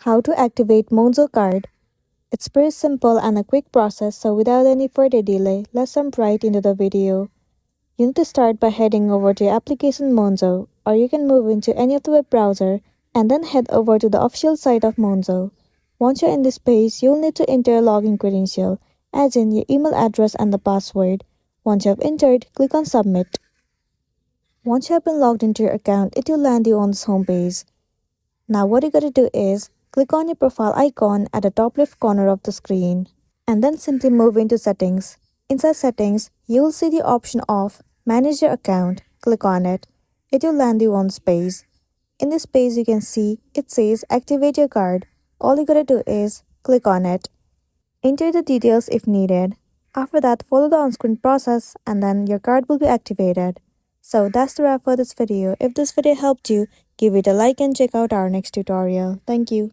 How to activate Monzo card. It's pretty simple and a quick process, so without any further delay, let's jump right into the video. You need to start by heading over to your application Monzo, or you can move into any of the web browser and then head over to the official site of Monzo. Once you're in this page, you'll need to enter a login credential, as in your email address and the password. Once you have entered, click on Submit. Once you have been logged into your account, it will land you on this homepage. Now what you gotta do is, click on your profile icon at the top left corner of the screen, and then simply move into Settings. Inside Settings, you will see the option of Manage your account. Click on it. It will land you on this page. In this page you can see, it says Activate your card. All you gotta do is, click on it. Enter the details if needed. After that, follow the on-screen process and then your card will be activated. So that's the wrap for this video. If this video helped you, give it a like and check out our next tutorial. Thank you.